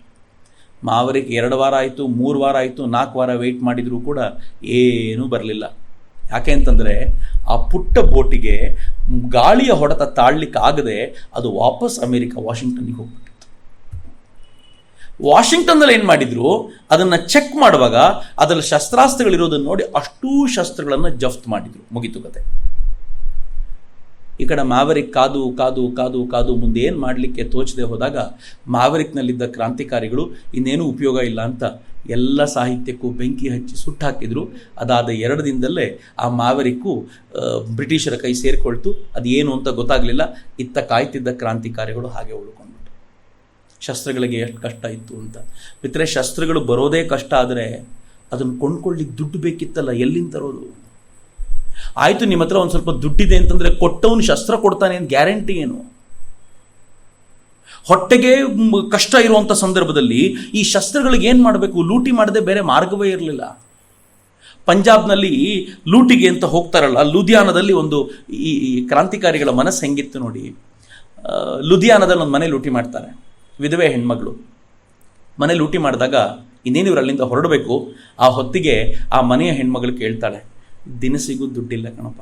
ಮ್ಯಾವರಿಕ್ 2 ವಾರ ಆಯಿತು, 3 ವಾರ ಆಯಿತು, 4 ವಾರ ವೆಯ್ಟ್ ಮಾಡಿದರೂ ಕೂಡ ಏನೂ ಬರಲಿಲ್ಲ. ಯಾಕೆ ಅಂತಂದರೆ ಆ ಪುಟ್ಟ ಬೋಟಿಗೆ ಗಾಳಿಯ ಹೊಡೆತ ತಾಳ್ಲಿಕ್ಕೆ ಆಗದೆ ಅದು ವಾಪಸ್ ಅಮೆರಿಕ ವಾಷಿಂಗ್ಟನ್ಗೆ ಹೋಗ್ಬಿಟ್ಟಿತ್ತು. ವಾಷಿಂಗ್ಟನ್ನಲ್ಲಿ ಏನು ಮಾಡಿದ್ರು, ಅದನ್ನು ಚೆಕ್ ಮಾಡುವಾಗ ಅದರಲ್ಲಿ ಶಸ್ತ್ರಾಸ್ತ್ರಗಳಿರೋದನ್ನು ನೋಡಿ ಅಷ್ಟೂ ಶಸ್ತ್ರಗಳನ್ನು ಜಫ್ತ್ ಮಾಡಿದ್ರು. ಮುಗಿತು ಕತೆ. ಈ ಕಡೆ ಮ್ಯಾವರಿಕ್ ಕಾದು ಕಾದು ಕಾದು ಕಾದು ಮುಂದೆ ಏನು ಮಾಡಲಿಕ್ಕೆ ತೋಚದೆ ಹೋದಾಗ ಮ್ಯಾವರಿಕ್ನಲ್ಲಿದ್ದ ಕ್ರಾಂತಿಕಾರಿಗಳು ಇನ್ನೇನು ಉಪಯೋಗ ಇಲ್ಲ ಅಂತ ಎಲ್ಲ ಸಾಹಿತ್ಯಕ್ಕೂ ಬೆಂಕಿ ಹಚ್ಚಿ ಸುಟ್ಟಾಕಿದ್ರು. ಅದಾದ 2 ದಿನದಲ್ಲೇ ಆ ಮ್ಯಾವರಿಕ್ಕು ಬ್ರಿಟಿಷರ ಕೈ ಸೇರಿಕೊಳ್ತು. ಅದೇನು ಅಂತ ಗೊತ್ತಾಗಲಿಲ್ಲ. ಇತ್ತ ಕಾಯ್ತಿದ್ದ ಕ್ರಾಂತಿಕಾರಿಗಳು ಹಾಗೆ ಉಳ್ಕೊಂಡ್ಬಿಟ್ಟು. ಶಸ್ತ್ರಗಳಿಗೆ ಎಷ್ಟು ಕಷ್ಟ ಇತ್ತು ಅಂತ. ಮಿತ್ರೆ, ಶಸ್ತ್ರಗಳು ಬರೋದೇ ಕಷ್ಟ ಆದರೆ ಅದನ್ನು ಕೊಂಡ್ಕೊಳ್ಳಿಕ್ಕೆ ದುಡ್ಡು ಬೇಕಿತ್ತಲ್ಲ, ಎಲ್ಲಿಂದ ತರೋದು? ಆಯಿತು, ನಿಮ್ಮ ಹತ್ರ ಒಂದು ಸ್ವಲ್ಪ ದುಡ್ಡಿದೆ ಅಂತಂದರೆ ಕೊಟ್ಟವನು ಶಸ್ತ್ರ ಕೊಡ್ತಾನೆ ಅಂತ ಗ್ಯಾರಂಟಿ ಏನು? ಹೊಟ್ಟೆಗೆ ಕಷ್ಟ ಇರುವಂಥ ಸಂದರ್ಭದಲ್ಲಿ ಈ ಶಸ್ತ್ರಗಳಿಗೆ ಏನು ಮಾಡಬೇಕು? ಲೂಟಿ ಮಾಡದೆ ಬೇರೆ ಮಾರ್ಗವೇ ಇರಲಿಲ್ಲ. ಪಂಜಾಬ್ನಲ್ಲಿ ಲೂಟಿಗೆ ಅಂತ ಹೋಗ್ತಾರಲ್ಲ, ಲುಧಿಯಾನದಲ್ಲಿ ಒಂದು ಈ ಕ್ರಾಂತಿಕಾರಿಗಳ ಮನಸ್ಸು ಹೆಂಗಿತ್ತು ನೋಡಿ. ಲುಧಿಯಾನದಲ್ಲಿ ಒಂದು ಮನೆ ಲೂಟಿ ಮಾಡ್ತಾರೆ, ವಿಧವೆ ಹೆಣ್ಮಗಳು ಮನೆ ಲೂಟಿ ಮಾಡಿದಾಗ ಇನ್ನೇನು ಇವರು ಅಲ್ಲಿಂದ ಹೊರಡಬೇಕು. ಆ ಹೊತ್ತಿಗೆ ಆ ಮನೆಯ ಹೆಣ್ಮಗಳು ಕೇಳ್ತಾಳೆ, ದಿನಸಿಗೂ ದುಡ್ಡಿಲ್ಲ ಕಣಪ್ಪ.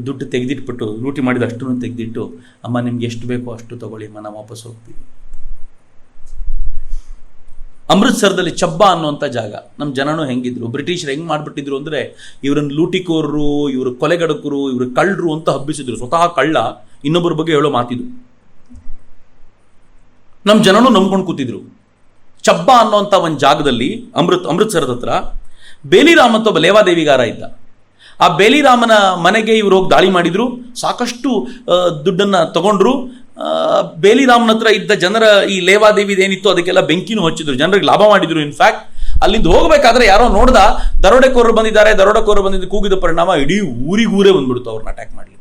ದುಡ್ಡು ತೆಗೆದಿಟ್ಬಿಟ್ಟು ಲೂಟಿ ಮಾಡಿದ ಅಷ್ಟನ್ನು ತೆಗೆದಿಟ್ಟು, ಅಮ್ಮ ನಿಮ್ಗೆ ಎಷ್ಟು ಬೇಕೋ ಅಷ್ಟು ತಗೊಳ್ಳಿ ಅಮ್ಮ, ನಾವು ವಾಪಸ್ ಹೋಗ್ತೀವಿ. ಅಮೃತ್ಸರದಲ್ಲಿ ಚಬ್ಬಾ ಅನ್ನುವಂಥ ಜಾಗ, ನಮ್ಮ ಜನನೂ ಹೆಂಗಿದ್ರು, ಬ್ರಿಟಿಷರು ಹೆಂಗೆ ಮಾಡಿಬಿಟ್ಟಿದ್ರು ಅಂದರೆ, ಇವರನ್ನು ಲೂಟಿಕೋರರು, ಇವರು ಕೊಲೆಗಡಕರು, ಇವರು ಕಳ್ಳರು ಅಂತ ಹಬ್ಬಿಸಿದ್ರು. ಸ್ವತಃ ಕಳ್ಳ ಇನ್ನೊಬ್ಬರ ಬಗ್ಗೆ ಹೇಳೋ ಮಾತಿದು. ನಮ್ಮ ಜನನೂ ನಂಬ್ಕೊಂಡು ಕೂತಿದ್ರು. ಚಬ್ಬಾ ಅನ್ನುವಂಥ ಒಂದು ಜಾಗದಲ್ಲಿ ಅಮೃತ್ಸರದ ಹತ್ರ ಬೇಲಿರಾಮ್ ಅಂತ ಒಬ್ಬ ಲೇವಾದೇವಿಗಾರ ಇದ್ದ. ಆ ಬೇಲಿರಾಮನ ಮನೆಗೆ ಇವರು ಹೋಗಿ ದಾಳಿ ಮಾಡಿದ್ರು. ಸಾಕಷ್ಟು ದುಡ್ಡನ್ನು ತಗೊಂಡ್ರು. ಬೇಲಿರಾಮನ ಹತ್ರ ಇದ್ದ ಜನರ ಈ ಲೇವಾದೇವಿದೇನಿತ್ತು ಅದಕ್ಕೆಲ್ಲ ಬೆಂಕಿನೂ ಹಚ್ಚಿದ್ರು, ಜನರಿಗೆ ಲಾಭ ಮಾಡಿದ್ರು. ಇನ್ಫ್ಯಾಕ್ಟ್ ಅಲ್ಲಿಂದ ಹೋಗಬೇಕಾದ್ರೆ ಯಾರೋ ನೋಡ್ದ, ದರೋಡೆಕೋರರು ಬಂದಿದ್ದಾರೆ, ದರೋಡೆಕೋರರು ಬಂದಿದ್ದು ಕೂಗಿದ ಪರಿಣಾಮ ಇಡೀ ಊರೇ ಬಂದ್ಬಿಡ್ತು ಅವ್ರನ್ನ ಅಟ್ಯಾಕ್ ಮಾಡಲಿಕ್ಕೆ.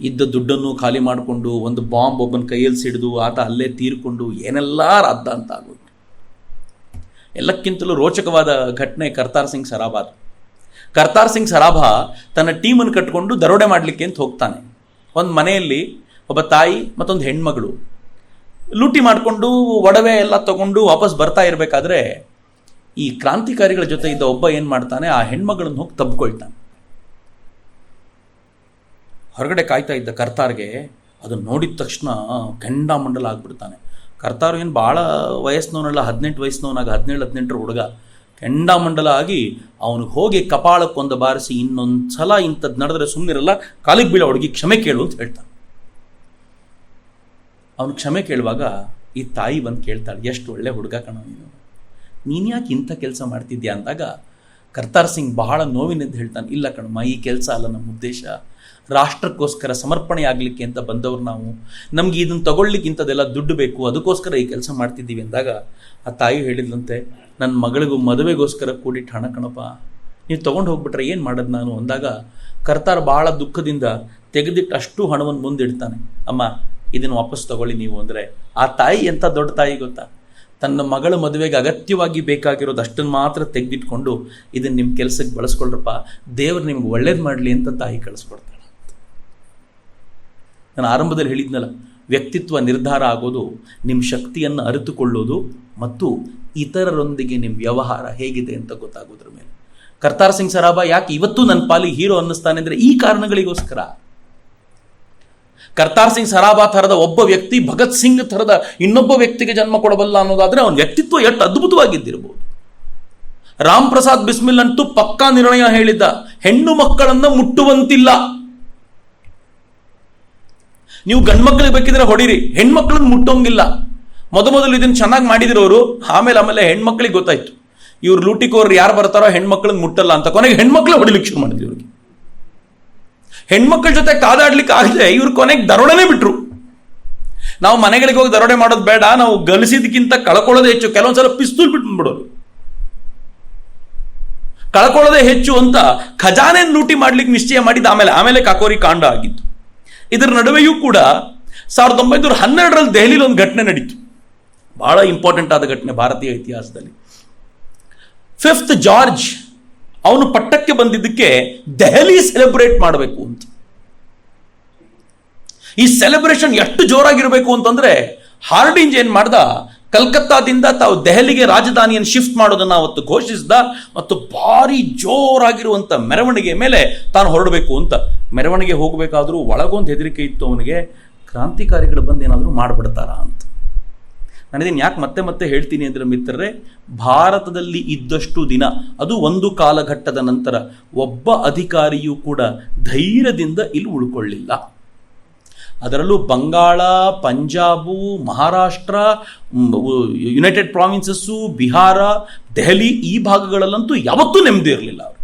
ಇದ್ದ ದುಡ್ಡನ್ನು ಖಾಲಿ ಮಾಡಿಕೊಂಡು ಒಂದು ಬಾಂಬ್ ಒಬ್ಬನ ಕೈಯಲ್ಲಿ ಸಿಡಿದು ಆತ ಅಲ್ಲೇ ತೀರ್ಕೊಂಡು ಏನೆಲ್ಲ ರಾದ್ದ ಅಂತ ಆಗೋದು. ಎಲ್ಲಕ್ಕಿಂತಲೂ ರೋಚಕವಾದ ಘಟನೆ ಕರ್ತಾರ್ ಸಿಂಗ್ ಸರಾಭಾದ್. ಕರ್ತಾರ್ ಸಿಂಗ್ ಸರಾಭಾ ತನ್ನ ಟೀಮನ್ನು ಕಟ್ಟಿಕೊಂಡು ದರೋಡೆ ಮಾಡಲಿಕ್ಕೆ ಅಂತ ಹೋಗ್ತಾನೆ. ಒಂದು ಮನೆಯಲ್ಲಿ ಒಬ್ಬ ತಾಯಿ ಮತ್ತೊಂದು ಹೆಣ್ಮಗಳು ಲೂಟಿ ಮಾಡಿಕೊಂಡು ಒಡವೆ ಎಲ್ಲ ತಗೊಂಡು ವಾಪಸ್ ಬರ್ತಾ ಇರಬೇಕಾದ್ರೆ ಈ ಕ್ರಾಂತಿಕಾರಿಗಳ ಜೊತೆ ಇದ್ದ ಒಬ್ಬ ಏನು ಮಾಡ್ತಾನೆ, ಆ ಹೆಣ್ಮಗಳನ್ನು ಹೋಗಿ ತಬ್ಕೊಳ್ತಾನೆ. ಹೊರಗಡೆ ಕಾಯ್ತಾ ಇದ್ದ ಕರ್ತಾರ್ಗೆ ಅದನ್ನು ನೋಡಿದ ತಕ್ಷಣ ಕೆಂಡಾಮಂಡಲ ಆಗ್ಬಿಡ್ತಾನೆ. ಕರ್ತಾರು ಏನು ಭಾಳ ವಯಸ್ಸಿನವನಲ್ಲ, 18 ವಯಸ್ಸಿನವನಾಗ 17-18 ಹುಡುಗ. ಕೆಂಡಾಮಂಡಲ ಆಗಿ ಅವನು ಹೋಗಿ ಕಪಾಳಕ್ಕೊಂದು ಬಾರಿಸಿ, ಇನ್ನೊಂದು ಸಲ ಇಂಥದ್ದು ನಡೆದ್ರೆ ಸುಮ್ಮನಿರಲ್ಲ, ಕಾಲಿಗೆ ಬೀಳೋ ಹುಡುಗಿ ಕ್ಷಮೆ ಕೇಳು ಅಂತ ಹೇಳ್ತಾನೆ. ಅವನು ಕ್ಷಮೆ ಕೇಳುವಾಗ ಈ ತಾಯಿ ಬಂದು ಕೇಳ್ತಾಳೆ, ಎಷ್ಟು ಒಳ್ಳೆ ಹುಡುಗ ಕಣ ನೀನು ಯಾಕೆ ಇಂಥ ಕೆಲಸ ಮಾಡ್ತಿದ್ಯಾ ಅಂದಾಗ ಕರ್ತಾರ್ ಸಿಂಗ್ ಬಹಳ ನೋವಿನಿಂದ ಹೇಳ್ತಾನೆ, ಇಲ್ಲ ಕಣಮ್ಮ, ಈ ಕೆಲಸ ಅಲ್ಲ ನಮ್ಮ ಉದ್ದೇಶ, ರಾಷ್ಟ್ರಕ್ಕೋಸ್ಕರ ಸಮರ್ಪಣೆ ಆಗಲಿಕ್ಕೆ ಅಂತ ಬಂದವರು ನಾವು, ನಮ್ಗೆ ಇದನ್ನು ತಗೊಳ್ಲಿಕ್ಕೆ ಇಂಥದ್ದೆಲ್ಲ ದುಡ್ಡು ಬೇಕು, ಅದಕ್ಕೋಸ್ಕರ ಈ ಕೆಲಸ ಮಾಡ್ತಿದ್ದೀವಿ ಅಂದಾಗ ಆ ತಾಯಿ ಹೇಳಿದ್ಲಂತೆ, ನನ್ನ ಮಗಳಿಗೂ ಮದುವೆಗೋಸ್ಕರ ಕೂಡಿಟ್ಟು ಹಣ ಕಣಪ್ಪ, ನೀವು ತೊಗೊಂಡು ಹೋಗ್ಬಿಟ್ರೆ ಏನು ಮಾಡೋದು ನಾನು ಅಂದಾಗ ಕರ್ತಾರ್ ಭಾಳ ದುಃಖದಿಂದ ತೆಗೆದಿಟ್ಟು ಅಷ್ಟು ಹಣವನ್ನು ಮುಂದಿಡ್ತಾನೆ. ಅಮ್ಮ ಇದನ್ನು ವಾಪಸ್ ತಗೊಳ್ಳಿ ನೀವು ಅಂದರೆ ಆ ತಾಯಿ ಎಂಥ ದೊಡ್ಡ ತಾಯಿ ಗೊತ್ತಾ, ತನ್ನ ಮಗಳ ಮದುವೆಗೆ ಅಗತ್ಯವಾಗಿ ಬೇಕಾಗಿರೋದು ಅಷ್ಟನ್ನು ಮಾತ್ರ ತೆಗೆದಿಟ್ಕೊಂಡು ಇದನ್ನು ನಿಮ್ಮ ಕೆಲಸಕ್ಕೆ ಬಳಸ್ಕೊಳ್ರಪ್ಪ, ದೇವರು ನಿಮ್ಗೆ ಒಳ್ಳೇದು ಮಾಡಲಿ ಅಂತ ತಾಯಿ ಕಳಿಸ್ಕೊಡ್ತಾಳೆ. ನಾನು ಆರಂಭದಲ್ಲಿ ಹೇಳಿದ್ನಲ್ಲ, ವ್ಯಕ್ತಿತ್ವ ನಿರ್ಧಾರ ಆಗೋದು ನಿಮ್ಮ ಶಕ್ತಿಯನ್ನು ಅರಿತುಕೊಳ್ಳೋದು ಮತ್ತು ಇತರರೊಂದಿಗೆ ನಿಮ್ಮ ವ್ಯವಹಾರ ಹೇಗಿದೆ ಅಂತ ಗೊತ್ತಾಗೋದ್ರ ಮೇಲೆ. ಕರ್ತಾರ್ ಸಿಂಗ್ ಸರಾಭಾ ಯಾಕೆ ಇವತ್ತು ನನ್ನ ಪಾಲಿಗೆ ಹೀರೋ ಅನ್ನಿಸ್ತಾನೆ ಅಂದರೆ ಈ ಕಾರಣಗಳಿಗೋಸ್ಕರ. ಕರ್ತಾರ್ ಸಿಂಗ್ ಸರಾಭಾ ಥರದ ಒಬ್ಬ ವ್ಯಕ್ತಿ ಭಗತ್ ಸಿಂಗ್ ಥರದ ಇನ್ನೊಬ್ಬ ವ್ಯಕ್ತಿಗೆ ಜನ್ಮ ಕೊಡಬಲ್ಲ ಅನ್ನೋದಾದ್ರೆ ಅವನ ವ್ಯಕ್ತಿತ್ವ ಎಷ್ಟು ಅದ್ಭುತವಾಗಿದ್ದಿರಬಹುದು. ರಾಮ್ ಪ್ರಸಾದ್ ಬಿಸ್ಮಿಲ್ ಅಂತೂ ಪಕ್ಕಾ ನಿರ್ಣಯ ಹೇಳಿದ್ದ, ಹೆಣ್ಣು ಮಕ್ಕಳನ್ನ ಮುಟ್ಟುವಂತಿಲ್ಲ, ನೀವು ಗಂಡು ಮಕ್ಕಳಿಗೆ ಬೇಕಿದ್ರೆ ಹೊಡಿರಿ, ಹೆಣ್ಮಕ್ಳನ್ನ ಮುಟ್ಟೋಂಗಿಲ್ಲ. ಮೊದಲು ಇದನ್ನು ಚೆನ್ನಾಗಿ ಮಾಡಿದಿರೋರು, ಆಮೇಲೆ ಹೆಣ್ಮಕ್ಳಿಗೆ ಗೊತ್ತಾಯ್ತು ಇವ್ರು ಲೂಟಿಕೋರು ಯಾರು ಬರ್ತಾರೋ ಹೆಣ್ಮಕ್ಳನ್ನ ಮುಟ್ಟಲ್ಲ ಅಂತ. ಕೊನೆಗೆ ಹೆಣ್ಮಕ್ಳು ಹೊಡಿಲಿಕ್ಕೆ ಶುರು ಮಾಡಿದ್ರು. ಇವ್ರಿಗೆ ಹೆಣ್ಮಕ್ಳ ಜೊತೆ ಕಾದಾಡ್ಲಿಕ್ಕೆ ಆಗದೆ ಇವ್ರು ಕೊನೆಗೆ ದರೋಡೆನೇ ಬಿಟ್ರು. ನಾವು ಮನೆಗಳಿಗೆ ಹೋಗಿ ದರೋಡೆ ಮಾಡೋದು ಬೇಡ, ನಾವು ಗಳಿಸಿದಕ್ಕಿಂತ ಕಳ್ಕೊಳ್ಳೋದೇ ಹೆಚ್ಚು. ಕೆಲವೊಂದ್ಸಲ ಪಿಸ್ತೂಲ್ ಬಿಟ್ಬಿಡೋರು, ಕಳ್ಕೊಳ್ಳೋದೇ ಹೆಚ್ಚು ಅಂತ ಖಜಾನೆ ಲೂಟಿ ಮಾಡ್ಲಿಕ್ಕೆ ನಿಶ್ಚಯ ಮಾಡಿದ. ಆಮೇಲೆ ಕಾಕೋರಿ ಕಾಂಡ ಆಗಿತ್ತು. ಇದರ ನಡುವೆಯೂ ಕೂಡ 1912ರಲ್ಲಿ ದೆಹಲಿಲಿ ಒಂದು ಘಟನೆ ನಡೀತು, ಬಹಳ ಇಂಪಾರ್ಟೆಂಟ್ ಆದ ಘಟನೆ ಭಾರತೀಯ ಇತಿಹಾಸದಲ್ಲಿ. 5th ಜಾರ್ಜ್ ಅವನು ಪಟ್ಟಕ್ಕೆ ಬಂದಿದ್ದಕ್ಕೆ ದೆಹಲಿ ಸೆಲೆಬ್ರೇಟ್ ಮಾಡಬೇಕು ಅಂತ. ಈ ಸೆಲೆಬ್ರೇಷನ್ ಎಷ್ಟು ಜೋರಾಗಿರಬೇಕು ಅಂತಂದ್ರೆ ಹಾರ್ಡಿಂಜ್ ಏನ್ ಮಾಡ್ದ, ಕಲ್ಕತ್ತಾದಿಂದ ತಾವು ದೆಹಲಿಗೆ ರಾಜಧಾನಿಯನ್ನು ಶಿಫ್ಟ್ ಮಾಡೋದನ್ನ ಅವತ್ತು ಘೋಷಿಸಿದ ಮತ್ತು ಭಾರಿ ಜೋರಾಗಿರುವಂತ ಮೆರವಣಿಗೆ ಮೇಲೆ ತಾನು ಹೊರಡಬೇಕು ಅಂತ. ಮೆರವಣಿಗೆ ಹೋಗಬೇಕಾದ್ರೂ ಒಳಗೊಂದು ಹೆದರಿಕೆ ಇತ್ತು ಅವನಿಗೆ, ಕ್ರಾಂತಿಕಾರಿಗಳು ಬಂದು ಏನಾದರೂ ಮಾಡಿಬಿಡ್ತಾರಾ ಅಂತ. ನಾನಿದನ್ನು ಯಾಕೆ ಮತ್ತೆ ಹೇಳ್ತೀನಿ ಅಂದರೆ ಮಿತ್ರರೇ, ಭಾರತದಲ್ಲಿ ಇದ್ದಷ್ಟು ದಿನ, ಅದು ಒಂದು ಕಾಲಘಟ್ಟದ ನಂತರ ಒಬ್ಬ ಅಧಿಕಾರಿಯೂ ಕೂಡ ಧೈರ್ಯದಿಂದ ಇಲ್ಲಿ ಉಳ್ಕೊಳ್ಳಿಲ್ಲ. ಅದರಲ್ಲೂ ಬಂಗಾಳ, ಪಂಜಾಬು, ಮಹಾರಾಷ್ಟ್ರ, ಯುನೈಟೆಡ್ ಪ್ರಾವಿನ್ಸಸ್ಸು, ಬಿಹಾರ, ದೆಹಲಿ ಈ ಭಾಗಗಳಲ್ಲಂತೂ ಯಾವತ್ತೂ ನೆಮ್ಮದಿ ಇರಲಿಲ್ಲ ಅವರು.